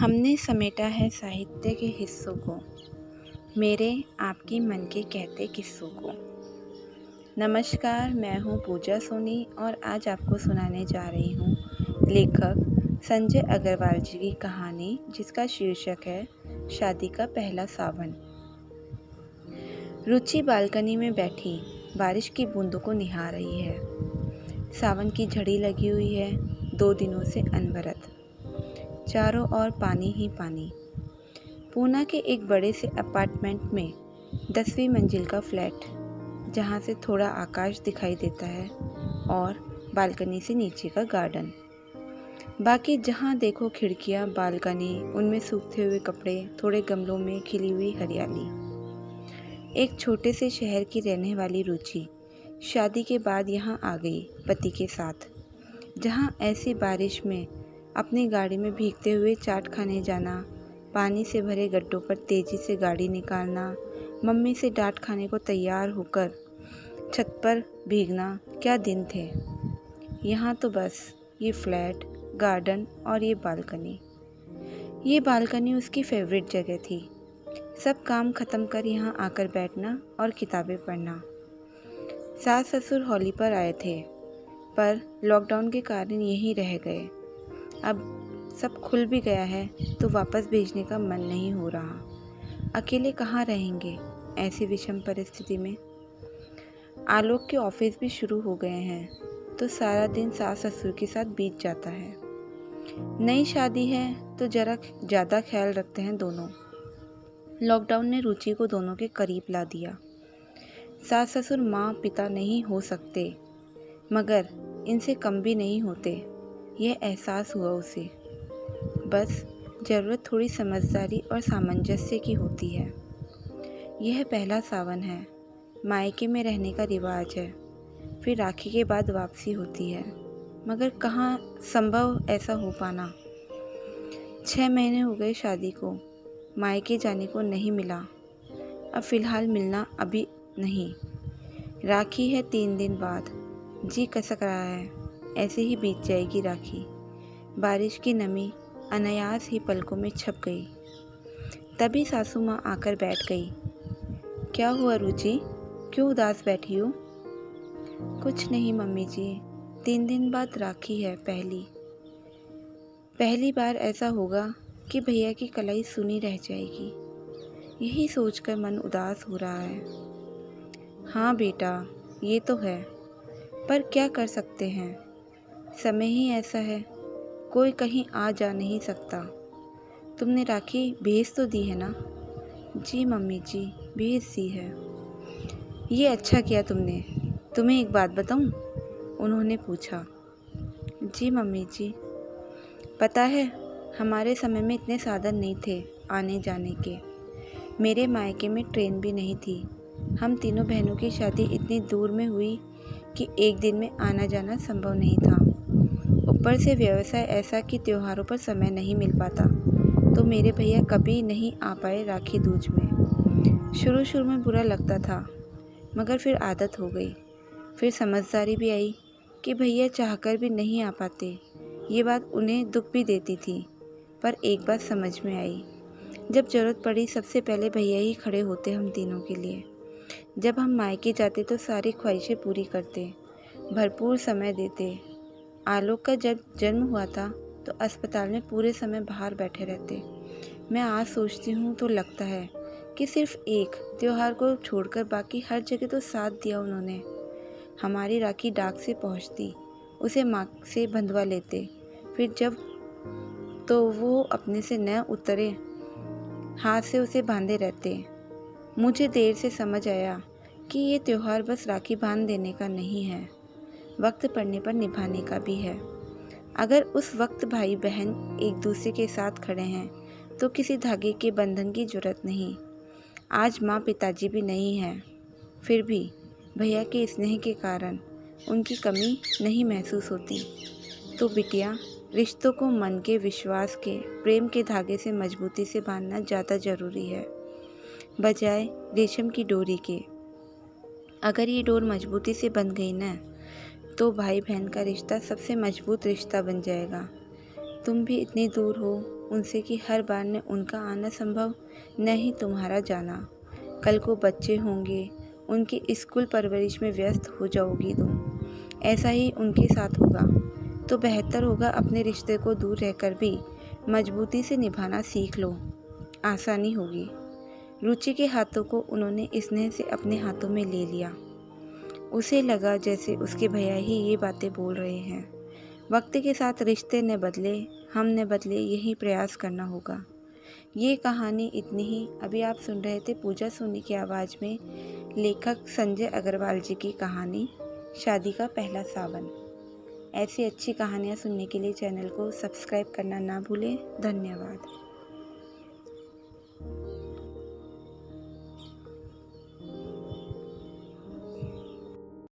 हमने समेटा है साहित्य के हिस्सों को, मेरे आपके मन के कहते किस्सों को। नमस्कार, मैं हूँ पूजा सोनी और आज आपको सुनाने जा रही हूँ लेखक संजय अग्रवाल जी की कहानी, जिसका शीर्षक है शादी का पहला सावन। रुचि बालकनी में बैठी बारिश की बूंदों को निहार रही है। सावन की झड़ी लगी हुई है, 2 दिनों से अनवरत। चारों ओर पानी ही पानी। पूना के एक बड़े से अपार्टमेंट में 10वीं मंजिल का फ्लैट, जहां से थोड़ा आकाश दिखाई देता है और बालकनी से नीचे का गार्डन। बाकी जहां देखो खिड़कियां, बालकनी, उनमें सूखते हुए कपड़े, थोड़े गमलों में खिली हुई हरियाली। एक छोटे से शहर की रहने वाली रुचि शादी के बाद यहाँ आ गई पति के साथ, जहाँ ऐसी बारिश में अपनी गाड़ी में भीगते हुए चाट खाने जाना, पानी से भरे गड्ढों पर तेज़ी से गाड़ी निकालना, मम्मी से डांट खाने को तैयार होकर छत पर भीगना, क्या दिन थे। यहाँ तो बस ये फ्लैट, गार्डन और ये बालकनी उसकी फेवरेट जगह थी। सब काम ख़त्म कर यहाँ आकर बैठना और किताबें पढ़ना। सास ससुर होली पर आए थे, पर लॉकडाउन के कारण यहीं रह गए। अब सब खुल भी गया है तो वापस भेजने का मन नहीं हो रहा। अकेले कहाँ रहेंगे ऐसी विषम परिस्थिति में। आलोक के ऑफिस भी शुरू हो गए हैं, तो सारा दिन सास ससुर के साथ बीत जाता है। नई शादी है तो जरा ज़्यादा ख्याल रखते हैं दोनों। लॉकडाउन ने रुचि को दोनों के करीब ला दिया। सास ससुर माँ पिता नहीं हो सकते, मगर इनसे कम भी नहीं होते, यह एहसास हुआ उसे। बस ज़रूरत थोड़ी समझदारी और सामंजस्य की होती है। यह पहला सावन है, मायके में रहने का रिवाज है, फिर राखी के बाद वापसी होती है, मगर कहाँ संभव ऐसा हो पाना। 6 महीने हो गए शादी को, मायके जाने को नहीं मिला। अब फ़िलहाल मिलना अभी नहीं। राखी है 3 दिन बाद। जी कसक रहा है, ऐसे ही बीत जाएगी राखी। बारिश की नमी अनायास ही पलकों में छप गई। तभी सासू माँ आकर बैठ गई। क्या हुआ रुचि, क्यों उदास बैठी हो? कुछ नहीं मम्मी जी, 3 दिन बाद राखी है, पहली बार ऐसा होगा कि भैया की कलाई सुनी रह जाएगी। यही सोचकर मन उदास हो रहा है। हाँ बेटा, ये तो है, पर क्या कर सकते हैं, समय ही ऐसा है, कोई कहीं आ जा नहीं सकता। तुमने राखी भेज तो दी है ना? जी मम्मी जी, भेज दी है। ये अच्छा किया तुमने। तुम्हें एक बात बताऊं? उन्होंने पूछा। जी मम्मी जी। पता है, हमारे समय में इतने साधन नहीं थे आने जाने के। मेरे मायके में ट्रेन भी नहीं थी। हम तीनों बहनों की शादी इतनी दूर में हुई कि एक दिन में आना जाना संभव नहीं था। ऊपर से व्यवसाय ऐसा कि त्योहारों पर समय नहीं मिल पाता, तो मेरे भैया कभी नहीं आ पाए राखी दूज में। शुरू में बुरा लगता था, मगर फिर आदत हो गई। फिर समझदारी भी आई कि भैया चाहकर भी नहीं आ पाते। ये बात उन्हें दुख भी देती थी, पर एक बात समझ में आई, जब ज़रूरत पड़ी सबसे पहले भैया ही खड़े होते हम तीनों के लिए। जब हम मायके जाते तो सारी ख्वाहिशें पूरी करते, भरपूर समय देते। आलोक का जब जन्म हुआ था तो अस्पताल में पूरे समय बाहर बैठे रहते। मैं आज सोचती हूँ तो लगता है कि सिर्फ एक त्योहार को छोड़कर बाकी हर जगह तो साथ दिया उन्होंने। हमारी राखी डाक से पहुँचती, उसे माँ से बंधवा लेते, फिर जब तो वो अपने से न उतरे हाथ से उसे बांधे रहते। मुझे देर से समझ आया कि ये त्यौहार बस राखी बांध देने का नहीं है, वक्त पड़ने पर निभाने का भी है। अगर उस वक्त भाई बहन एक दूसरे के साथ खड़े हैं तो किसी धागे के बंधन की जरूरत नहीं। आज माँ पिताजी भी नहीं हैं, फिर भी भैया के स्नेह के कारण उनकी कमी नहीं महसूस होती। तो बिटिया, रिश्तों को मन के, विश्वास के, प्रेम के धागे से मजबूती से बांधना ज़्यादा ज़रूरी है, बजाय रेशम की डोरी के। अगर ये डोर मजबूती से बंध गई ना, तो भाई बहन का रिश्ता सबसे मजबूत रिश्ता बन जाएगा। तुम भी इतनी दूर हो, उनसे कि हर बार न उनका आना संभव न ही तुम्हारा जाना। कल को बच्चे होंगे, उनकी स्कूल परवरिश में व्यस्त हो जाओगी तुम। ऐसा ही उनके साथ होगा तो बेहतर होगा अपने रिश्ते को दूर रहकर भी मजबूती से निभाना सीख लो, आसानी होगी। रुचि के हाथों को उन्होंने स्नेह से अपने हाथों में ले लिया। उसे लगा जैसे उसके भैया ही ये बातें बोल रहे हैं। वक्त के साथ रिश्ते न बदले, हम न बदले, यही प्रयास करना होगा। ये कहानी इतनी ही। अभी आप सुन रहे थे पूजा सोनी की आवाज़ में लेखक संजय अग्रवाल जी की कहानी शादी का पहला सावन। ऐसी अच्छी कहानियाँ सुनने के लिए चैनल को सब्सक्राइब करना ना भूलें। धन्यवाद।